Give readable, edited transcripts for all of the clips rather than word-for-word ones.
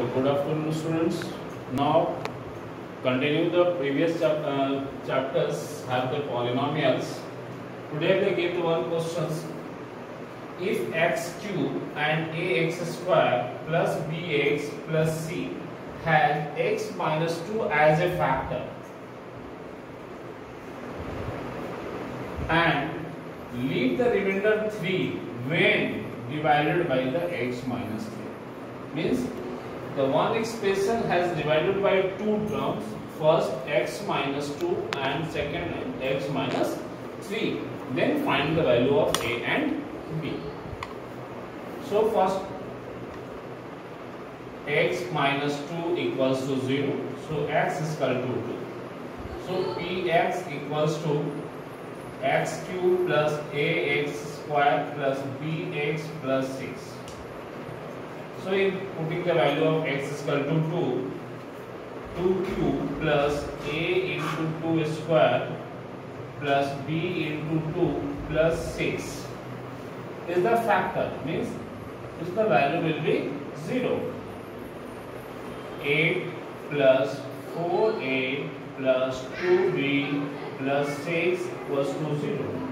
Good afternoon, students. Now, continue the previous chapters have the polynomials. Today they give the one questions. If x cube and ax square plus bx plus c has x minus 2 as a factor and leave the remainder 3 when divided by the x minus 3. Means the one expression has divided by two terms, first x minus 2 and second x minus 3. Then find the value of a and b. So first x minus 2 equals to 0. So x is equal to 2. So px equals to x cube plus ax square plus bx plus 6. So in putting the value of x is equal to 2 cube plus a into 2 square plus b into 2 plus 6 is the factor, means the value will be 0. 8 plus 4a plus 2b plus 6 equals to 0.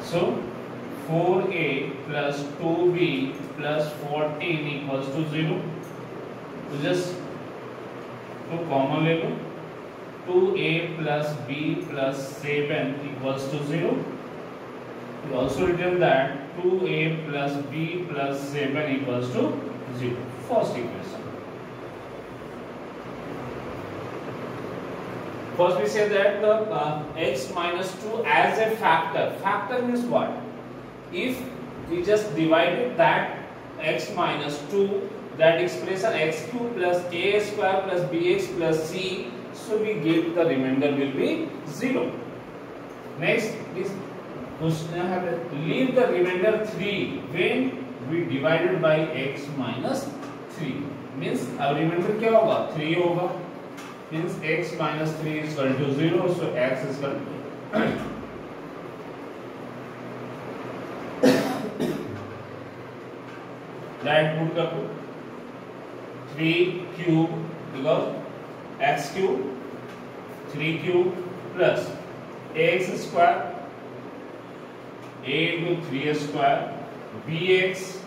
So 4a plus 2b plus 14 equals to 0. So just to common ले लो, 2a plus b plus 7 equals to 0. We also written that 2a plus b plus 7 equals to 0. First equation. First we say that the x minus 2 as a factor. Factor means what? If we just divided that x minus 2, that expression x cube plus a square plus bx plus c, so we get the remainder will be 0. Next is leave the remainder 3 when we divided by x minus 3. Means our remainder क्या होगा? 3 होगा. Means x minus 3 is equal to 0. So x is equal to that put the 3 cube because x cube 3 cube plus ax square a into 3 square bx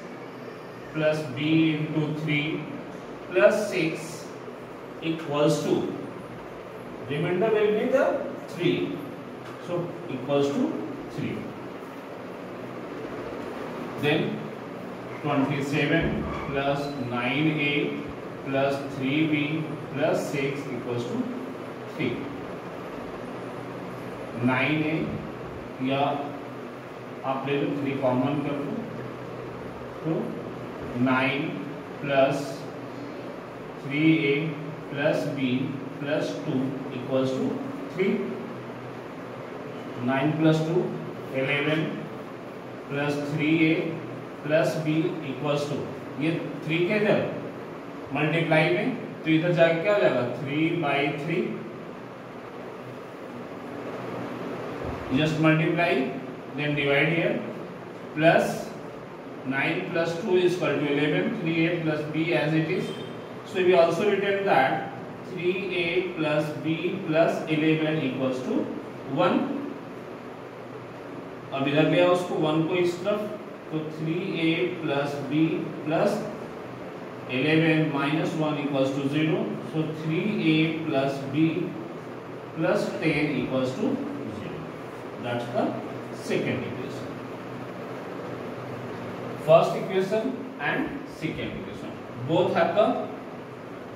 plus b into 3 plus 6 equals to remainder will be the 3. So equals to 3. Then 27 plus 9a plus 3b plus 6 equals to 3. 9a या आप ले लो 3 common कर लो तो 9 plus 3a plus b plus 2 equals to 3. 9 plus 2 11 plus 3a plus b equals to ये 3 के इधर multiply में तो इधर जाके क्या हो जाएगा 3/3. Just multiply then divide here plus 9 plus 2 is equal to 11. 3a plus b as it is. So we also written that 3a plus b plus 11 equals to 1. अब इधर ले आओ उसको 1 को इस तरफ तो 3a plus b plus 11 minus 1 equals to 0. So 3a plus b plus 10 equals to 0. That's the second equation. First equation and second equation both have the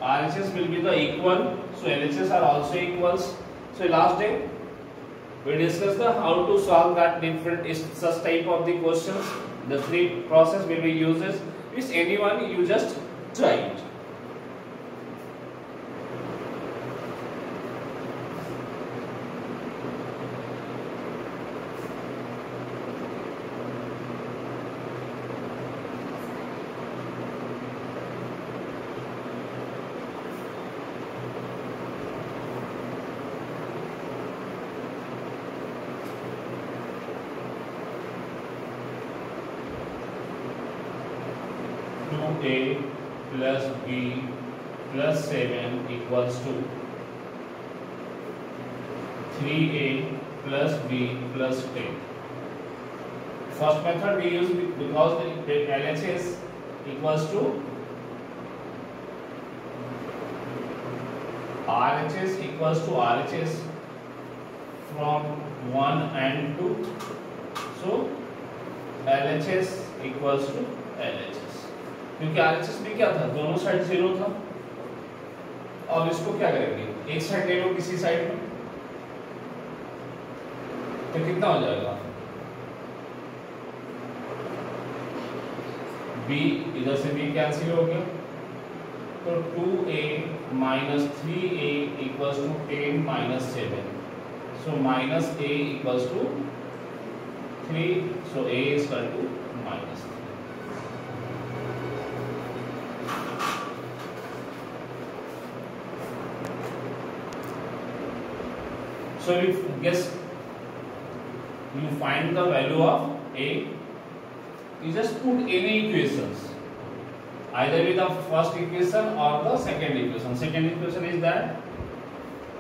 RHS will be the equal, so LHS are also equals. So last day we discussed the how to solve that different such type of the questions. The three process will be uses. If anyone you just try it. 2a plus b plus 7 equals to 3a plus b plus 10. First method we use because the LHS equals to RHS equals to RHS from 1 and 2. So LHS equals to LHS, क्योंकि RHS में क्या था, दोनों side 0 था। अब इसको क्या करेंगे, एक साइड ले लो किसी साइड में, तो कितना हो जाएगा, b इधर से b कैंसिल हो गया, तो 2a minus 3a equals to 10 minus 7. So minus a equals to 3. So a is equal to minus 3. So you find the value of a. You just put any equations, either with the first equation or the second equation. Second equation is that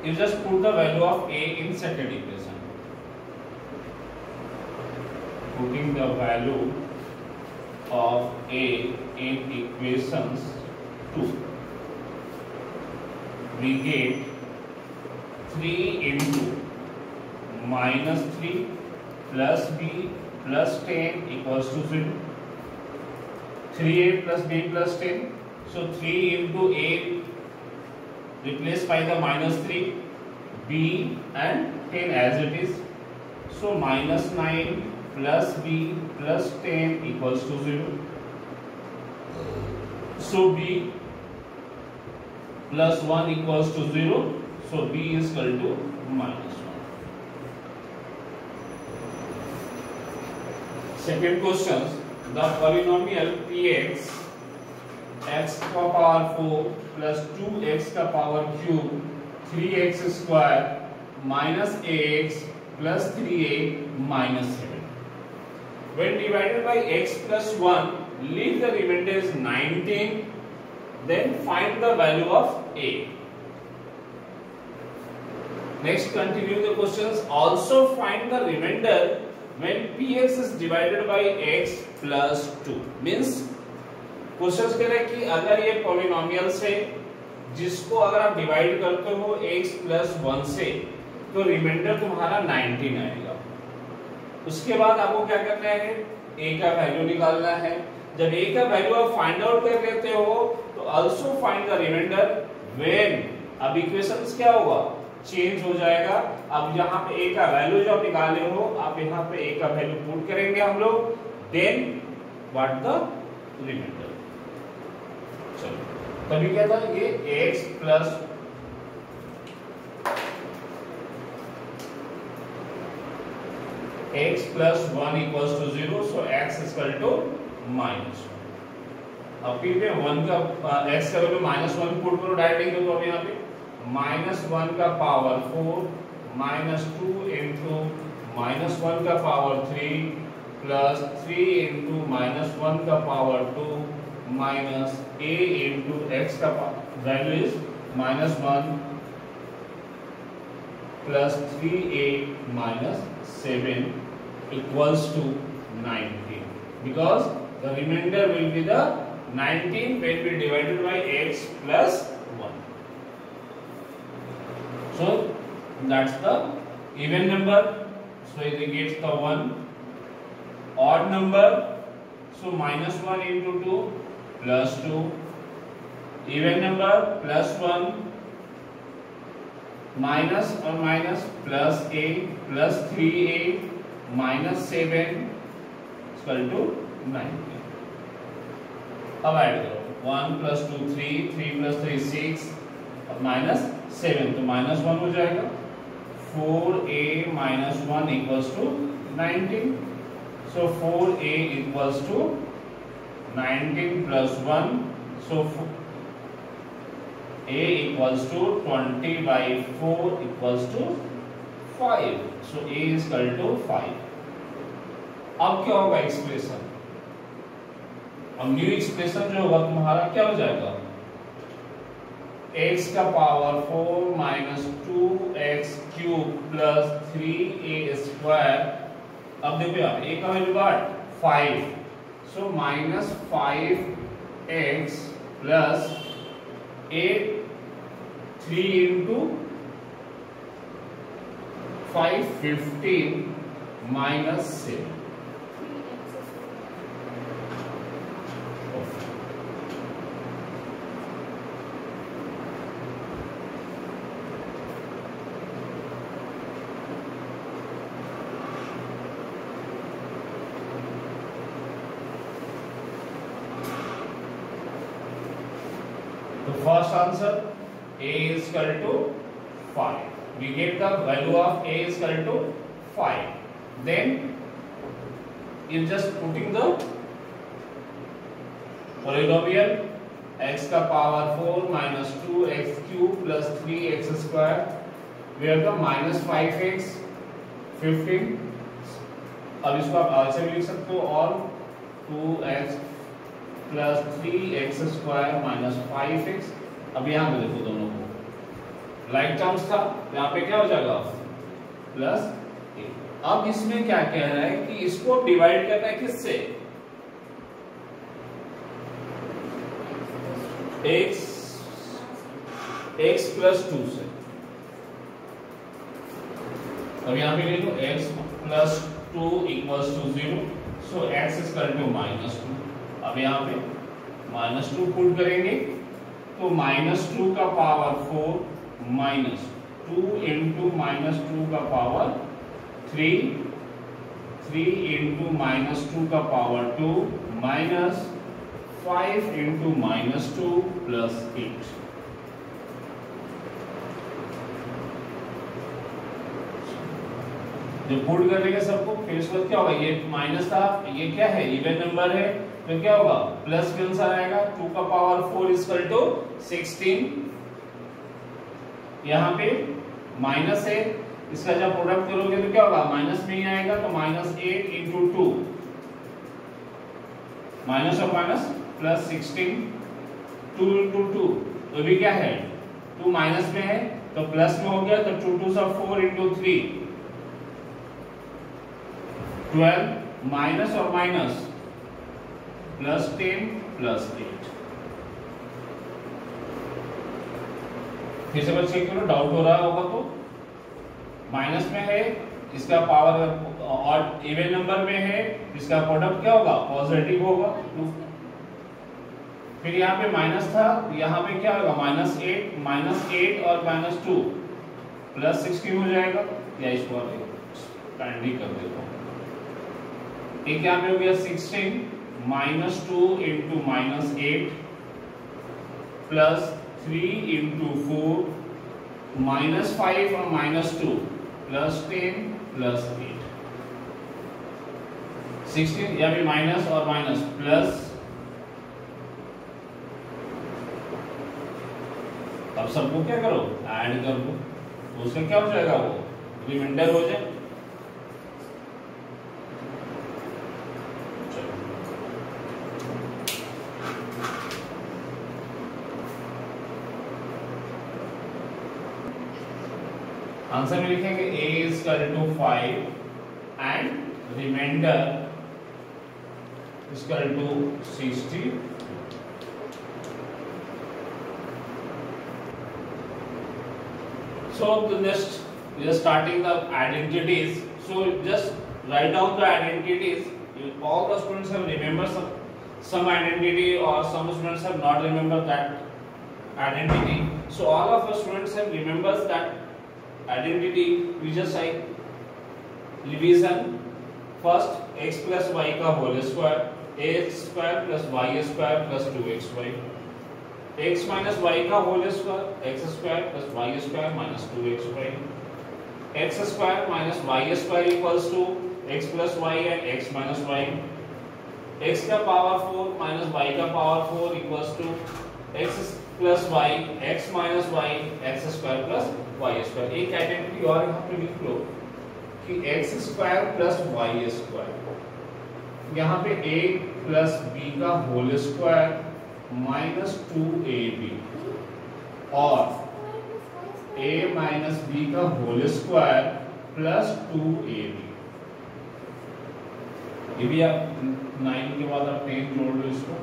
you just put the value of a in second equation. Putting the value of a in equations 2, we get 3 into minus 3 plus b plus 10 equals to 0. 3a plus b plus 10. So 3 into a replaced by the minus 3, b and 10 as it is. So minus 9 plus b plus 10 equals to 0. So b plus 1 equals to 0. So b is equal to minus 1. Second question, the polynomial px x का power 4 plus 2x का power cube 3x square minus ax plus 3a minus 7. When divided by x plus 1, leave the remainder as 19. Then find the value of a. Next, continue the questions. Also find the remainder when px is divided by x plus 2. Means question कह रहे हैं कि अगर ये polynomials है जिसको अगर आप डिवाइड करते हो x plus 1 से, तो रिमाइंडर तुम्हारा 19 आएगा। उसके बाद आपको क्या करना है, a का वैल्यू निकालना है। जब a का वैल्यू आप फाइंड आउट कर लेते हो तो also find the remainder when, अब इक्वेशंस क्या होगा, चेंज हो जाएगा। अब यहाँ पे a का वैल्यू जो आप निकाले हो, आप यहाँ पे a का वैल्यू पुट करेंगे हम लोग, देन व्हाट द रिमाइंडर। चलो तभी क्या था, ये x plus x plus 1 equals to 0, so x is equal to minus 1. अब फिर पे 1 का x का वैल्यू -1 पुट करो डायरेक्टली, तो अब यहाँ पे -1 का पावर 4 -2 into -1 का पावर 3 प्लस 3 into -1 का power 2 minus a into x का value is -1 plus 3a minus 7 equals to 19, because the remainder will be the 19 when we divided by x plus 1. So that's the even number, so it gets the 1. Odd number, so -1 into 2 plus 2. Even number plus 1 minus or minus plus a plus 3a minus 7 equal to 19. अब add करो 1 plus 2 3, 3 plus 3 6 और minus 7, तो -1 हो जाएगा। 4a minus 1 equals to 19. So 4a equals to 19 plus 1, so a equals to 20 by 4 equals to 5. So a is equal to 5. अब क्या होगा expression, अब न्यू एक्सप्रेशन जो होगा तुम्हारा क्या हो जाएगा, x का power 4 minus 2x cube plus 3a²। अब देखो यार a का वैल्यू बात 5, so minus 5x plus a 3 into 5 15 minus 7। First answer a is equal to 5. We get the value of a is equal to 5. Then if just putting the polynomial x का power 4 minus 2x cube plus 3x square, we have the minus 5x 15। अब इसको आप ऐसे भी लिख सकते हो, और 2x plus 3x square minus 5x। अब यहाँ पे देखो दोनों को लाइक टर्म्स था, यहाँ पे क्या हो जाएगा प्लस a। अब इसमें क्या कह रहा है कि इसको डिवाइड करना है किससे, x प्लस 2 से। अब यहाँ पे ले लो x plus 2 equals to 0, so x is equal to minus 2। अब यहाँ पे माइनस 2 पुट करेंगे तो माइनस 2 का पावर 4 माइनस 2 इंटू माइनस 2 का पावर 3, 3 इंटू माइनस 2 का power 2 minus 5 into minus 2 plus 8। जो पुट कर देंगे सबको, फिर इसके बाद क्या होगा, ये माइनस था, ये क्या है इवन नंबर है, तो क्या होगा प्लस के अनुसार आएगा। 2 का पावर 4 इक्वल टू 16। यहाँ पे माइनस है, इसका जब प्रोडक्ट करोगे तो क्या होगा, माइनस में ही आएगा, तो माइनस 8 इंटू 2 माइनस और माइनस प्लस 16, 2 इंटू 2 तो भी क्या है 2 माइनस में है तो प्लस में हो गया, तो 2 2 सा 4 इंटू 3 12 माइनस और माइनस प्लस 10 प्लस 8। फिर से बस चेक करो, डाउट हो रहा होगा तो माइनस में है, इसका पावर और इवन नंबर में है, इसका प्रोडक्ट क्या होगा पॉजिटिव होगा। फिर यहाँ पे माइनस था, यहाँ पे क्या होगा माइनस 8 और माइनस 2 प्लस 16 हो जाएगा, या इसको काइंडली कर देता हूँ। एक यहाँ पे हो गया 16 minus 2 into minus 8 plus 3 into 4 minus 5 और माइनस 2 प्लस 10 प्लस 8। 16 या फिर माइनस और माइनस प्लस, अब सबको क्या करो ऐड कर दो, तो उसका क्या हो जाएगा वो रिमाइंडर हो जाए। आंसर में लिखेंगे a is equal to 5 and remainder is equal to 60। So the next we are starting the identities. So just write down the identities. All the students have remembered some identity, or some students have not remembered that identity. So all of us students have remembered that identity. We just like revision. First x plus y का whole square, x square plus y square plus 2xy, x minus y का whole square, x square plus y square minus 2xy, x square minus y square equals to x plus y and x minus y, x का power 4 minus y का power 4 equals to x plus y, x minus y, x square plus y square। एक identity और यहाँ पे लिख लो कि x square plus y square यहाँ पे a प्लस बी का होल स्क्वायर माइनस 2ab और a माइनस बी का होल स्क्वायर प्लस 2ab। ये भी आप 9 के बाद आप 10 जोड़ लो इसको,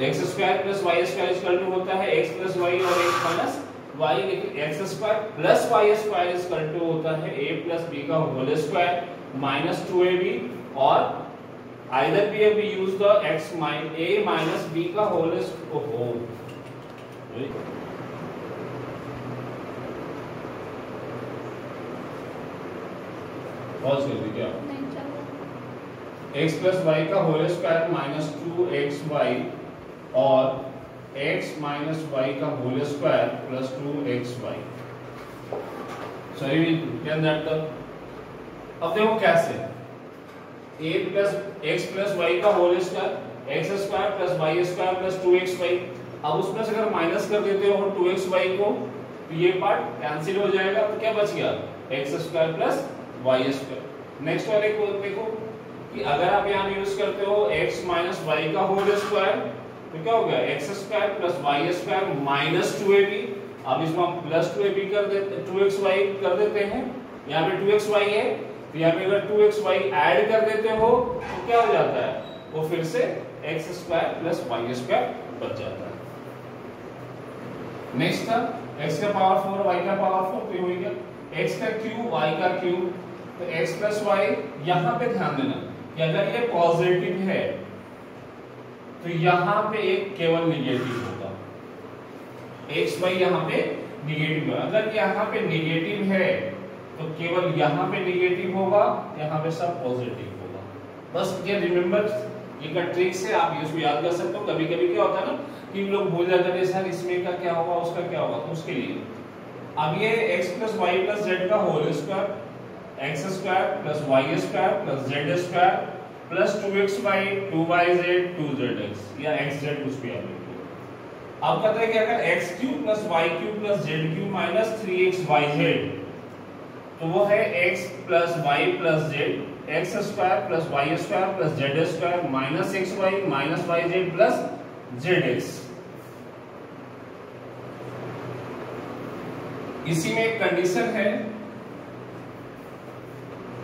X square plus Y square equal to होता है एक्स प्लस वाई और एक्स माइनस वाई, लेकिन X square plus Y square equal to होता है a प्लस बी का होल स्क्वायर माइनस 2ab और either we use the x minus a minus b का whole square. Pause कर दीजिए आप। x प्लस वाई का होल स्क्वायर माइनस 2xy और x माइनस वाई का whole square plus 2xy। Sorry can that the, अब देखो कैसे a plus X plus Y का whole square X square plus Y square plus 2xy। अब उसमें से अगर माइनस कर देते हो 2xy को तो ये पार्ट कैंसिल हो जाएगा, तो क्या बच गया X square plus Y square. Next वाले को देखो कि अगर आप यहाँ यूज करते हो x माइनस वाई का होल स्क्वायर तो क्या हो गया X square plus Y square minus 2ab। अब इसमें हम प्लस 2ab कर देते 2xy कर देते हैं, यहाँ पे 2xy है तो यहाँ पे अगर 2xy ऐड कर देते हो तो क्या हो जाता है वो फिर से X square plus Y square बच जाता है। नेक्स्ट था x का पावर 4 y का पावर 4, तो हो गया x का क्यूब y का क्यूब, तो x प्लस वाई। यहाँ पे ध्यान देना कि अगर ये पॉजिटिव है तो यहाँ पे एक केवल निगेटिव होगा, एक्स वाई यहाँ पे निगेटिव है। अगर यहाँ पे निगेटिव है तो केवल यहाँ पे निगेटिव होगा, यहाँ पे सब पॉजिटिव होगा। बस ये रिमेंबर, ये का ट्रिक से आप इसको याद कर सकते हो। कभी कभी क्या होता है ना कि लोग भूल जाते हैं सर इसमें का क्या होगा उसका क्या होगा, तो उसके लिए अब ये x plus Y plus Z का whole square X square plus Y square plus Z square plus 2xy 2yz 2zx या xz कुछ भी आप लिखो। अब कहते हैं कि अगर x cube plus Y cube plus Z cube minus 3xyz तो वो है x plus Y plus Z X square plus Y square plus Z square minus X Y minus Y Z plus Z X. इसी में एक condition है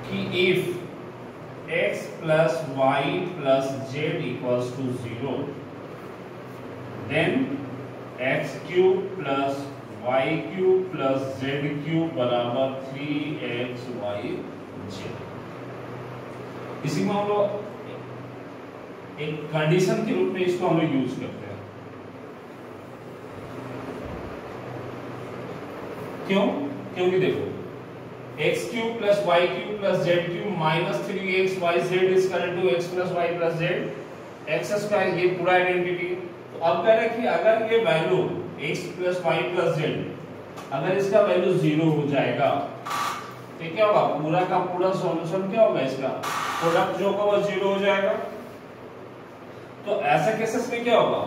कि if x plus Y plus Z equals to 0 then x cube plus Y cube plus Z cube बराबर 3xy Z. इसी में हम लोग एक कंडीशन के रूप में इसको हम लोग यूज करते हैं। क्यों? क्योंकि देखो x cube plus Y cube plus Z cube minus 3xyz is equal to x plus Y plus Z X square, ये पूरा आइडेंटिटी। तो अब कह रहे हैं कि अगर ये value x plus Y plus Z अगर इसका वैल्यू 0 हो जाएगा तो क्या होगा, पूरा का पूरा सॉल्यूशन क्या होगा, इसका प्रोडक्ट जो होगा वो 0 हो जाएगा। तो ऐसे केसेस में क्या होगा,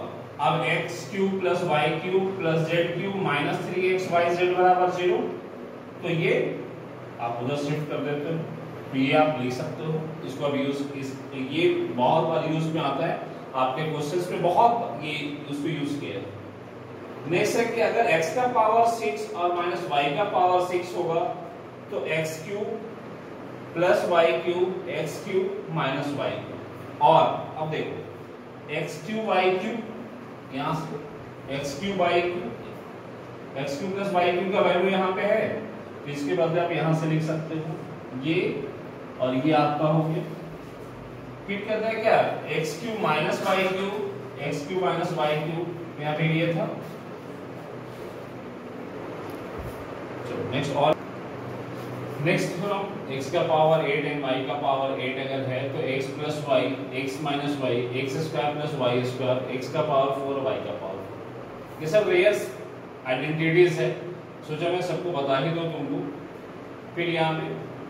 अब x cube plus Y cube plus Z cube minus 3xyz बराबर 0, तो ये आप उधर शिफ्ट कर देते हो, तो ये आप लिख सकते हो। इसको अब यूज ये बहुत बार यूज में आता है, आपके क्वेश्चंस में बहुत ये उसको यूज किया है। नेक्स्ट है कि अगर x का पावर 6 और माइनस y का पावर 6 होगा तो x cube plus Y cube X cube minus Y cube, और अब देखो एक्स क्यूब वाई क्यूब यहाँ से X cube Y cube X cube plus Y cube का वैल्यू यहाँ पे है, तो इसके बदले आप यहाँ से लिख सकते हो ये और ये आपका हो गया। फिर कहते हैं क्या X cube minus Y cube X cube minus Y cube, यहाँ पे ये था। चलो नेक्स्ट, और नेक्स्ट x का पावर 8 एंड y का पावर 8 अगर है तो x plus Y x minus Y X square plus Y square x का पावर 4 y का पावर 4, ये सब रेयर्स आइडेंटिटीज है, सोचा मैं सबको बता ही दूं तुमको। फिर यहाँ पे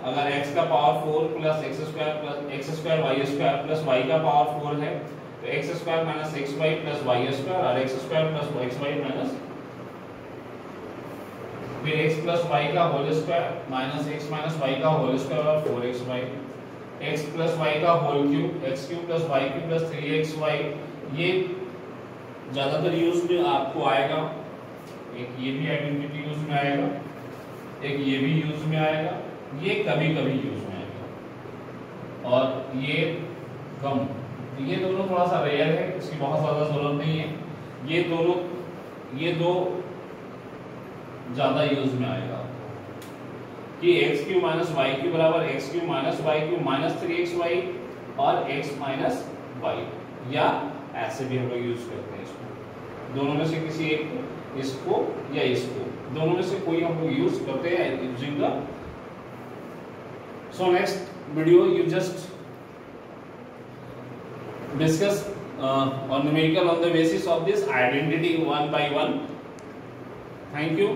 अगर x का power 4 plus X square Y square plus y का पावर 4 है तो X square minus X Y plus Y square और X square plus X Y minus फिर x प्लस वाई का whole square minus x minus Y का whole square और 4xy, x plus Y का whole cube, x cube plus Y cube plus 3xy। ये ज्यादातर use में आपको आएगा, एक ये भी आइडेंटिटी यूज में आएगा, एक ये भी यूज में आएगा, ये कभी कभी यूज में आएगा, और ये कम, ये दोनों थोड़ा सा रेयर है, इसकी बहुत ज्यादा जरूरत नहीं है। ये दो ज्यादा यूज में आएगा कि X cube minus Y cube बराबर X cube minus Y cube minus 3xy और x माइनस वाई, या ऐसे भी हम लोग यूज करते हैं इसको, दोनों में से किसी एक को, इसको या इसको, दोनों में से कोई हम लोग यूज करते हैं using the. So next video you just discuss on numerical on the basis of this identity one by one. Thank you.